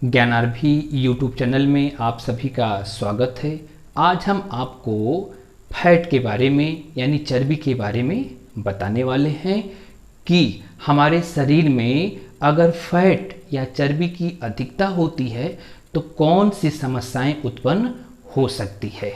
ज्ञानार्भी YouTube channel में आप सभी का स्वागत है। आज हम आपको फैट के बारे में यानी चर्बी के बारे में बताने वाले हैं कि हमारे शरीर में अगर फैट या चर्बी की अधिकता होती है तो कौन सी समस्याएं उत्पन्न हो सकती है।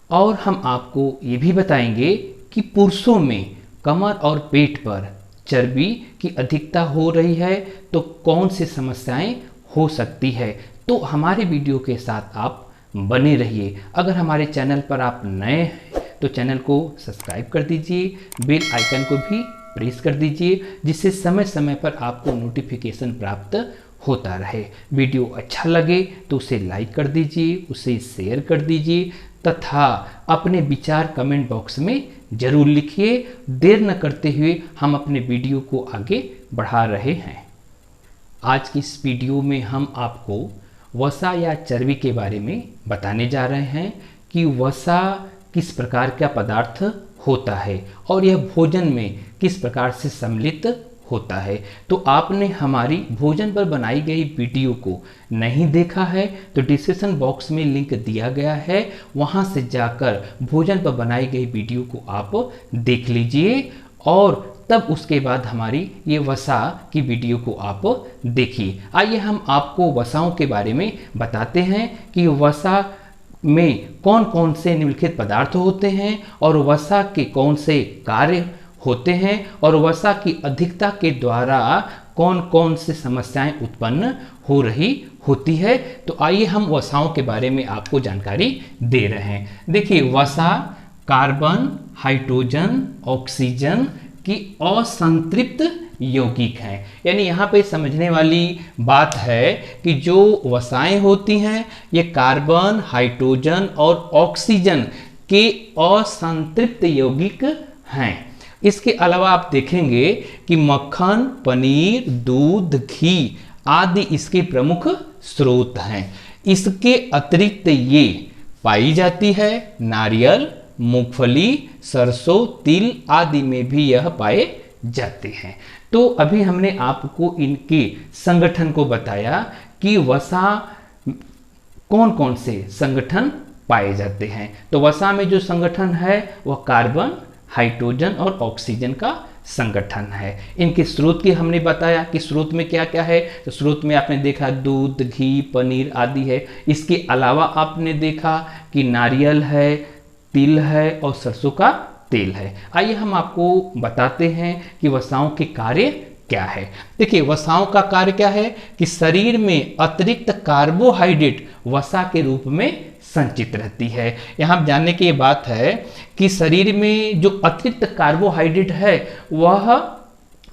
और हम आपको ये भी बताएंगे कि पुरुषों में कमर और पेट पर चर्बी की अधिकता हो रही है तो कौन सी समस्याएं हो सकती है। तो हमारे वीडियो के साथ आप बने रहिए। अगर हमारे चैनल पर आप नए हैं तो चैनल को सब्सक्राइब कर दीजिए, बेल आइकन को भी प्रेस कर दीजिए जिससे समय समय पर आपको नोटिफिकेशन प्राप्त होता रहे। वीडियो अच्छा लगे तो उसे लाइक कर दीजिए, उसे शेयर कर दीजिए तथा अपने विचार कमेंट बॉक्स में जरूर लिखिए। देर न करते हुए हम अपने वीडियो को आगे बढ़ा रहे हैं। आज की इस वीडियो में हम आपको वसा या चर्बी के बारे में बताने जा रहे हैं कि वसा किस प्रकार का पदार्थ होता है और यह भोजन में किस प्रकार से सम्मिलित होता है। तो आपने हमारी भोजन पर बनाई गई वीडियो को नहीं देखा है तो डिस्क्रिप्शन बॉक्स में लिंक दिया गया है, वहां से जाकर भोजन पर बनाई गई वीडियो को आप देख लीजिए और तब उसके बाद हमारी ये वसा की वीडियो को आप देखिए। आइए हम आपको वसाओं के बारे में बताते हैं कि वसा में कौन कौन से निम्नलिखित पदार्थ होते हैं और वसा के कौन से कार्य होते हैं और वसा की अधिकता के द्वारा कौन कौन से समस्याएं उत्पन्न हो रही होती है। तो आइए हम वसाओं के बारे में आपको जानकारी दे रहे हैं। देखिए, वसा कार्बन, हाइड्रोजन, ऑक्सीजन की असंतृप्त यौगिक हैं। यानी यहाँ पे समझने वाली बात है कि जो वसाएं होती हैं ये कार्बन, हाइड्रोजन और ऑक्सीजन के असंतृप्त यौगिक हैं। इसके अलावा आप देखेंगे कि मक्खन, पनीर, दूध, घी आदि इसके प्रमुख स्रोत हैं। इसके अतिरिक्त ये पाई जाती है नारियल, मूंगफली, सरसों, तिल आदि में भी यह पाए जाते हैं। तो अभी हमने आपको इनके संगठन को बताया कि वसा कौन कौन से संगठन पाए जाते हैं। तो वसा में जो संगठन है वह कार्बन, हाइड्रोजन और ऑक्सीजन का संगठन है। इनके स्रोत की हमने बताया कि स्रोत में क्या क्या है। तो स्रोत में आपने देखा दूध, घी, पनीर आदि है। इसके अलावा आपने देखा कि नारियल है, तिल है और सरसों का तेल है। आइए हम आपको बताते हैं कि वसाओं के कार्य क्या है। देखिए, वसाओं का कार्य क्या है कि शरीर में अतिरिक्त कार्बोहाइड्रेट वसा के रूप में संचित रहती है। यहाँ जानने की ये बात है कि शरीर में जो अतिरिक्त कार्बोहाइड्रेट है वह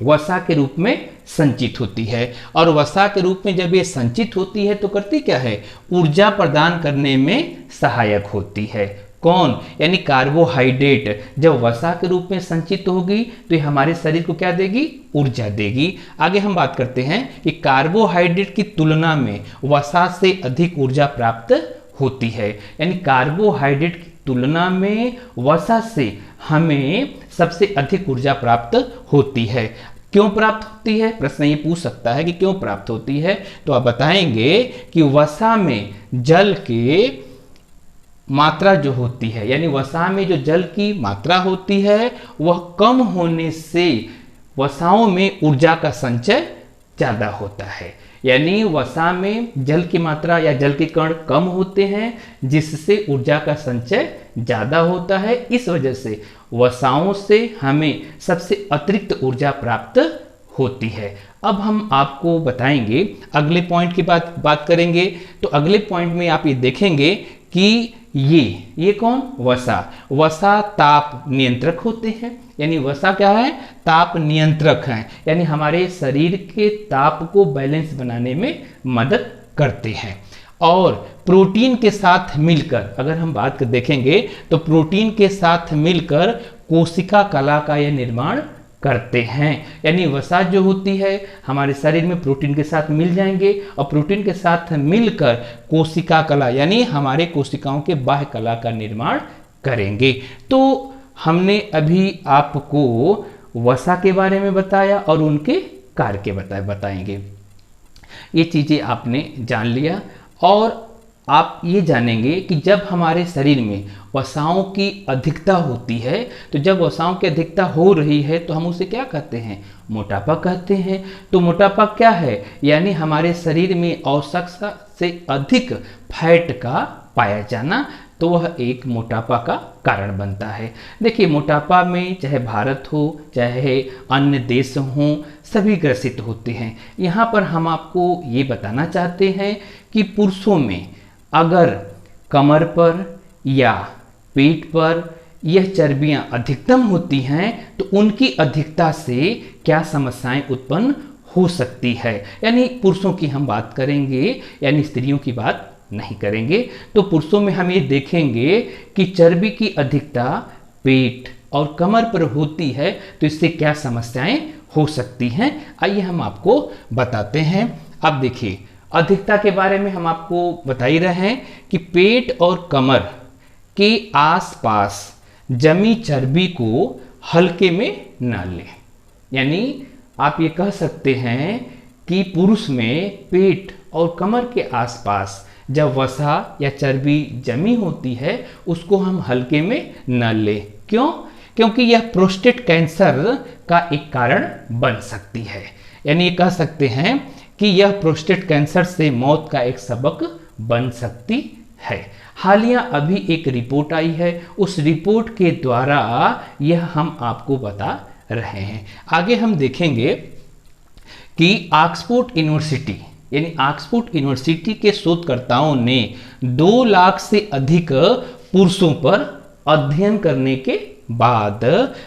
वसा के रूप में संचित होती है और वसा के रूप में जब ये संचित होती है तो करती क्या है, ऊर्जा प्रदान करने में सहायक होती है। कौन? यानी कार्बोहाइड्रेट जब वसा के रूप में संचित होगी तो ये हमारे शरीर को क्या देगी, ऊर्जा देगी। आगे हम बात करते हैं कि कार्बोहाइड्रेट की तुलना में वसा से अधिक ऊर्जा प्राप्त होती है। यानी कार्बोहाइड्रेट की तुलना में वसा से हमें सबसे अधिक ऊर्जा प्राप्त होती है। क्यों प्राप्त होती है? प्रश्न ये पूछ सकता है कि क्यों प्राप्त होती है। तो आप बताएंगे कि वसा में जल के मात्रा जो होती है, यानी वसा में जो जल की मात्रा होती है वह कम होने से वसाओं में ऊर्जा का संचय ज्यादा होता है। यानी वसा में जल की मात्रा या जल के कण कम होते हैं जिससे ऊर्जा का संचय ज्यादा होता है। इस वजह से वसाओं से हमें सबसे अतिरिक्त ऊर्जा प्राप्त होती है। अब हम आपको बताएंगे, अगले पॉइंट की बात करेंगे। तो अगले पॉइंट में आप ये देखेंगे कि ये कौन? वसा ताप नियंत्रक होते हैं। यानी वसा क्या है? ताप नियंत्रक हैं। यानी हमारे शरीर के ताप को बैलेंस बनाने में मदद करते हैं। और प्रोटीन के साथ मिलकर अगर हम बात देखेंगे तो प्रोटीन के साथ मिलकर कोशिका कला का यह निर्माण करते हैं। यानी वसा जो होती है हमारे शरीर में प्रोटीन के साथ मिल जाएंगे और प्रोटीन के साथ मिलकर कोशिका कला यानी हमारे कोशिकाओं के बाह्य कला का निर्माण करेंगे। तो हमने अभी आपको वसा के बारे में बताया और उनके कार्य के बताएंगे। ये चीज़ें आपने जान लिया। और आप ये जानेंगे कि जब हमारे शरीर में वसाओं की अधिकता होती है, तो जब वसाओं की अधिकता हो रही है तो हम उसे क्या कहते हैं, मोटापा कहते हैं। तो मोटापा क्या है, यानी हमारे शरीर में आवश्यकता से अधिक फैट का पाया जाना, तो वह एक मोटापा का कारण बनता है। देखिए, मोटापा में चाहे भारत हो चाहे अन्य देश हों, सभी ग्रसित होते हैं। यहाँ पर हम आपको ये बताना चाहते हैं कि पुरुषों में अगर कमर पर या पेट पर यह चर्बियां अधिकतम होती हैं तो उनकी अधिकता से क्या समस्याएं उत्पन्न हो सकती है। यानी पुरुषों की हम बात करेंगे, यानी स्त्रियों की बात नहीं करेंगे। तो पुरुषों में हम ये देखेंगे कि चर्बी की अधिकता पेट और कमर पर होती है, तो इससे क्या समस्याएं हो सकती हैं, आइए हम आपको बताते हैं। अब देखिए, अधिकता के बारे में हम आपको बता ही रहे हैं कि पेट और कमर के आसपास जमी चर्बी को हल्के में न लें। यानी आप ये कह सकते हैं कि पुरुष में पेट और कमर के आसपास जब वसा या चर्बी जमी होती है उसको हम हल्के में न लें। क्यों? क्योंकि यह प्रोस्टेट कैंसर का एक कारण बन सकती है। यानी ये कह सकते हैं कि यह प्रोस्टेट कैंसर से मौत का एक सबक बन सकती है। हालिया अभी एक रिपोर्ट आई है, उस रिपोर्ट के द्वारा यह हम आपको बता रहे हैं। आगे हम देखेंगे कि ऑक्सफोर्ड यूनिवर्सिटी, यानी ऑक्सफोर्ड यूनिवर्सिटी के शोधकर्ताओं ने 2 लाख से अधिक पुरुषों पर अध्ययन करने के बाद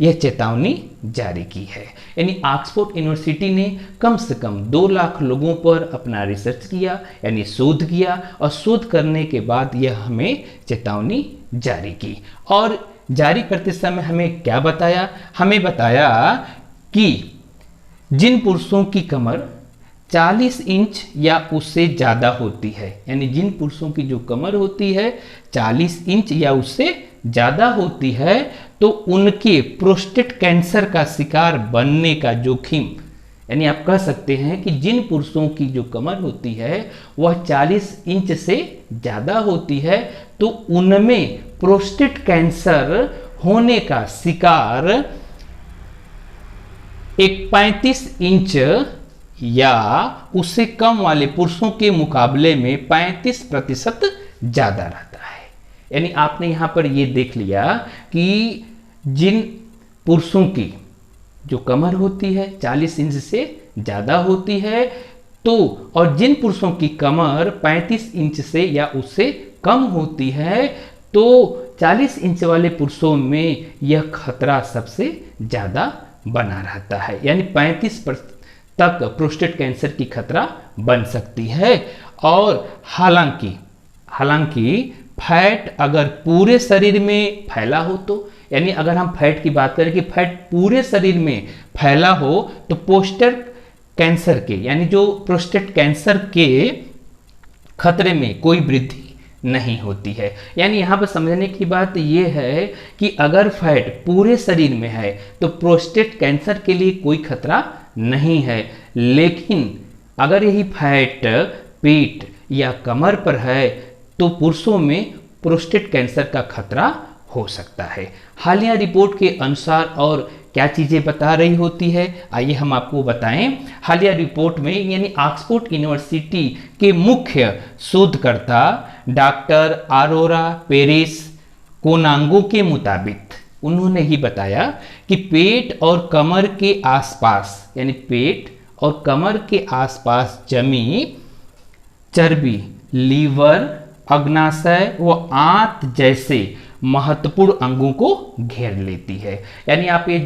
यह चेतावनी जारी की है। यानी ऑक्सफोर्ड यूनिवर्सिटी ने कम से कम 2 लाख लोगों पर अपना रिसर्च किया, यानी शोध किया, और शोध करने के बाद यह हमें चेतावनी जारी की। और जारी करते समय हमें क्या बताया? हमें बताया कि जिन पुरुषों की कमर 40 इंच या उससे ज़्यादा होती है, यानी जिन पुरुषों की जो कमर होती है 40 इंच या उससे ज़्यादा होती है, तो उनके प्रोस्टेट कैंसर का शिकार बनने का जोखिम, यानी आप कह सकते हैं कि जिन पुरुषों की जो कमर होती है वह 40 इंच से ज़्यादा होती है, तो उनमें प्रोस्टेट कैंसर होने का शिकार एक 35 इंच या उससे कम वाले पुरुषों के मुकाबले में 35% ज़्यादा रहता है। यानी आपने यहाँ पर ये देख लिया कि जिन पुरुषों की जो कमर होती है 40 इंच से ज़्यादा होती है, तो और जिन पुरुषों की कमर 35 इंच से या उससे कम होती है, तो 40 इंच वाले पुरुषों में यह खतरा सबसे ज़्यादा बना रहता है। यानी 35% तक प्रोस्टेट कैंसर की खतरा बन सकती है। और हालांकि फैट अगर पूरे शरीर में फैला हो, तो यानी अगर हम फैट की बात करें कि फैट पूरे शरीर में फैला हो, तो प्रोस्टेट कैंसर के, यानी जो प्रोस्टेट कैंसर के खतरे में कोई वृद्धि नहीं होती है। यानी यहाँ पर समझने की बात यह है कि अगर फैट पूरे शरीर में है तो प्रोस्टेट कैंसर के लिए कोई खतरा नहीं है, लेकिन अगर यही फैट पेट या कमर पर है तो पुरुषों में प्रोस्टेट कैंसर का खतरा हो सकता है। हालिया रिपोर्ट के अनुसार और क्या चीज़ें बता रही होती है, आइए हम आपको बताएं। हालिया रिपोर्ट में, यानी ऑक्सफोर्ड यूनिवर्सिटी के मुख्य शोधकर्ता डॉक्टर अरोरा पेरेस कोनांगो के मुताबिक उन्होंने ही बताया कि पेट और कमर के आसपास, यानी पेट और कमर के आसपास जमी चर्बी लीवर, अग्नाशय व आंत जैसे महत्वपूर्ण अंगों को घेर लेती है। यानी आप ये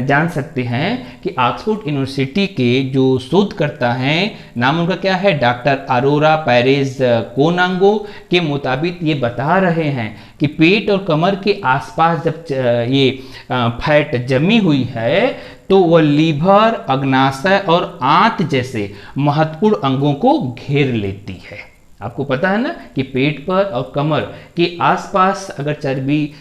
जान सकते हैं कि ऑक्सफोर्ड यूनिवर्सिटी के जो शोधकर्ता हैं, नाम उनका क्या है, डॉक्टर अरोरा पेरेस कोनांगो के मुताबिक ये बता रहे हैं कि पेट और कमर के आसपास जब ये फैट जमी हुई है तो वह लीवर, अग्नाशय और आंत जैसे महत्वपूर्ण अंगों को घेर लेती है। आपको पता है ना कि पेट पर और कमर के आसपास अगर चर्बी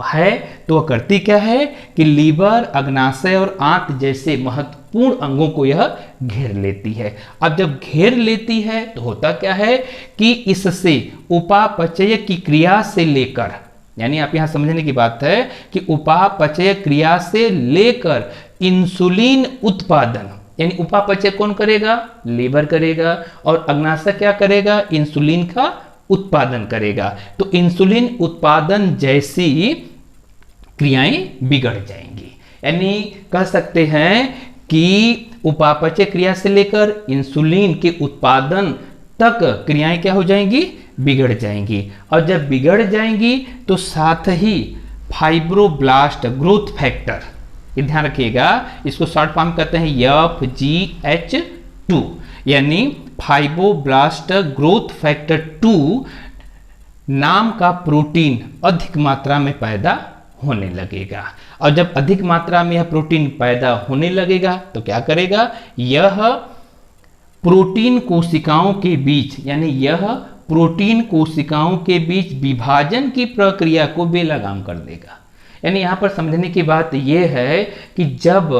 है तो वह करती क्या है कि लीवर, अग्नाशय और आंत जैसे महत्वपूर्ण अंगों को यह घेर लेती है। अब जब घेर लेती है तो होता क्या है कि इससे उपापचय की क्रिया से लेकर, यानी आप यहां समझने की बात है कि उपापचय क्रिया से लेकर इंसुलिन उत्पादन, यानी उपापचय कौन करेगा? लीवर करेगा, और अग्नाशय क्या करेगा? इंसुलिन का उत्पादन करेगा। तो इंसुलिन उत्पादन जैसी क्रियाएं बिगड़ जाएंगी, यानी कह सकते हैं कि उपापचय क्रिया से लेकर इंसुलिन के उत्पादन तक क्रियाएं क्या हो जाएंगी? बिगड़ जाएंगी। और जब बिगड़ जाएंगी तो साथ ही फाइब्रोब्लास्ट ग्रोथ फैक्टर, ये ध्यान रखिएगा, इसको शॉर्ट फॉर्म कहते हैं FGH2, यानी फाइब्रोब्लास्ट ग्रोथ फैक्टर 2 नाम का प्रोटीन अधिक मात्रा में पैदा होने लगेगा। और जब अधिक मात्रा में यह प्रोटीन पैदा होने लगेगा तो क्या करेगा? यह प्रोटीन कोशिकाओं के बीच, यानी यह प्रोटीन कोशिकाओं के बीच विभाजन की प्रक्रिया को बेलगाम कर देगा। यानी यहाँ पर समझने की बात यह है कि जब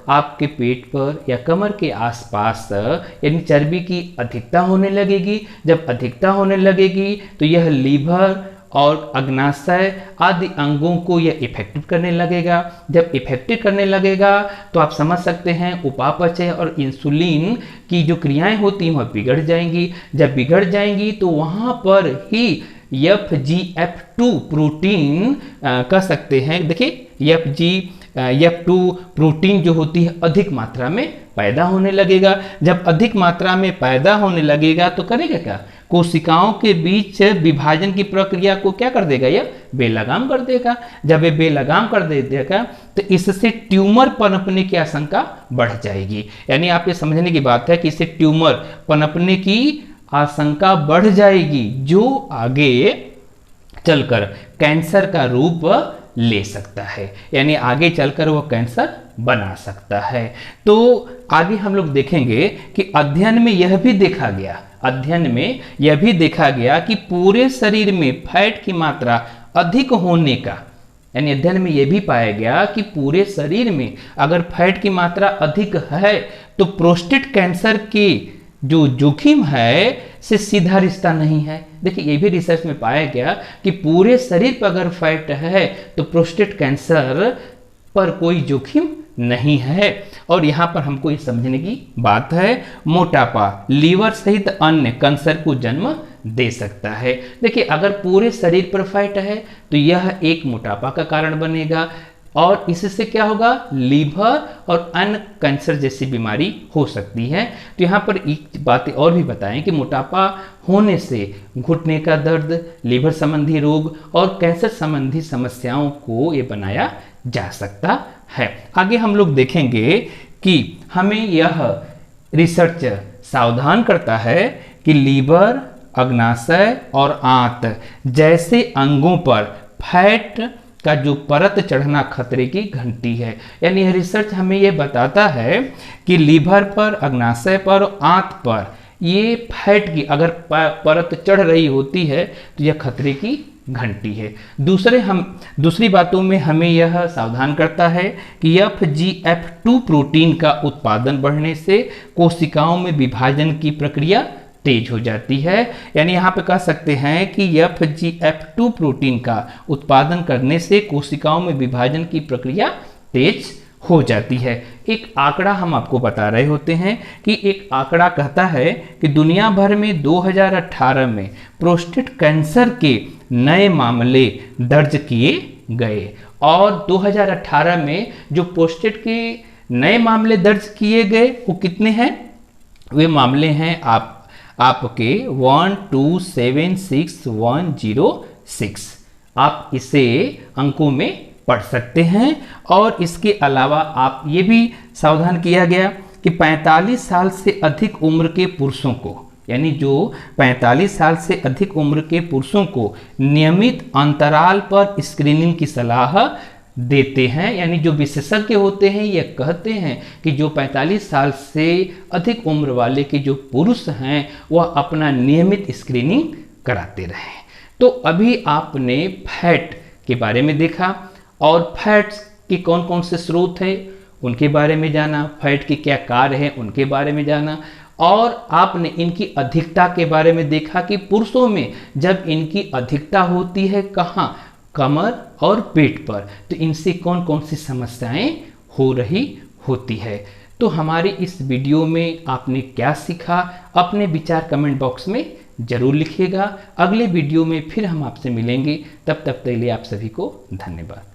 आपके पेट पर या कमर के आसपास यानी चर्बी की अधिकता होने लगेगी, जब अधिकता होने लगेगी तो यह लीवर और अग्नाशय आदि अंगों को यह इफेक्टिव करने लगेगा। जब इफेक्टिव करने लगेगा तो आप समझ सकते हैं उपापचय और इंसुलिन की जो क्रियाएं होती हैं वह बिगड़ जाएंगी। जब बिगड़ जाएंगी तो वहाँ पर ही FGF2 प्रोटीन कह सकते हैं, देखिए FGF2 प्रोटीन जो होती है अधिक मात्रा में पैदा होने लगेगा। जब अधिक मात्रा में पैदा होने लगेगा तो करेगा क्या? कोशिकाओं के बीच विभाजन की प्रक्रिया को क्या कर देगा? यह बेलगाम कर देगा। जब ये बेलगाम कर देगा तो इससे ट्यूमर पनपने की आशंका बढ़ जाएगी। यानी आप ये समझने की बात है कि इससे ट्यूमर पनपने की आशंका बढ़ जाएगी, जो आगे चलकर कैंसर का रूप ले सकता है, यानी आगे चलकर वो कैंसर बना सकता है। तो आगे हम लोग देखेंगे कि अध्ययन में यह भी देखा गया कि पूरे शरीर में फैट की मात्रा अधिक होने का, यानी अध्ययन में यह भी पाया गया कि पूरे शरीर में अगर फैट की मात्रा अधिक है तो प्रोस्टेट कैंसर के जो जोखिम है से सीधा रिश्ता नहीं है। देखिए ये भी रिसर्च में पाया गया कि पूरे शरीर पर अगर फैट है तो प्रोस्टेट कैंसर पर कोई जोखिम नहीं है। और यहाँ पर हमको ये समझने की बात है, मोटापा लीवर सहित अन्य कैंसर को जन्म दे सकता है। देखिए अगर पूरे शरीर पर फैट है तो यह एक मोटापा का कारण बनेगा, और इससे क्या होगा? लीवर और अन्य कैंसर जैसी बीमारी हो सकती है। तो यहाँ पर एक बात और भी बताएं कि मोटापा होने से घुटने का दर्द, लीवर संबंधी रोग और कैंसर संबंधी समस्याओं को ये बनाया जा सकता है। आगे हम लोग देखेंगे कि हमें यह रिसर्च सावधान करता है कि लीवर, अग्नाशय और आंत जैसे अंगों पर फैट का जो परत चढ़ना खतरे की घंटी है। यानी यह रिसर्च हमें यह बताता है कि लीवर पर, अग्नाशय पर, आंत पर ये फैट की अगर परत चढ़ रही होती है तो यह खतरे की घंटी है। दूसरी बातों में हमें यह सावधान करता है कि FGF2 प्रोटीन का उत्पादन बढ़ने से कोशिकाओं में विभाजन की प्रक्रिया तेज हो जाती है। यानी यहाँ पे कह सकते हैं कि FGF2 प्रोटीन का उत्पादन करने से कोशिकाओं में विभाजन की प्रक्रिया तेज हो जाती है। एक आंकड़ा हम आपको बता रहे होते हैं कि एक आंकड़ा कहता है कि दुनिया भर में 2018 में प्रोस्टेट कैंसर के नए मामले दर्ज किए गए, और 2018 में जो प्रोस्टेट के नए मामले दर्ज किए गए वो कितने हैं? वे मामले हैं आपके 1276106। आप इसे अंकों में पढ़ सकते हैं। और इसके अलावा आप ये भी सावधान किया गया कि 45 साल से अधिक उम्र के पुरुषों को, यानी जो 45 साल से अधिक उम्र के पुरुषों को नियमित अंतराल पर स्क्रीनिंग की सलाह देते हैं, यानी जो विशेषज्ञ होते हैं ये कहते हैं कि जो 45 साल से अधिक उम्र वाले के जो पुरुष हैं वह अपना नियमित स्क्रीनिंग कराते रहें। तो अभी आपने फैट के बारे में देखा और फैट्स के कौन कौन से स्रोत हैं उनके बारे में जाना, फैट के क्या कार्य हैं उनके बारे में जाना, और आपने इनकी अधिकता के बारे में देखा कि पुरुषों में जब इनकी अधिकता होती है कहाँ, कमर और पेट पर, तो इनसे कौन कौन सी समस्याएं हो रही होती है। तो हमारे इस वीडियो में आपने क्या सीखा, अपने विचार कमेंट बॉक्स में जरूर लिखिएगा। अगले वीडियो में फिर हम आपसे मिलेंगे, तब तक के लिए आप सभी को धन्यवाद।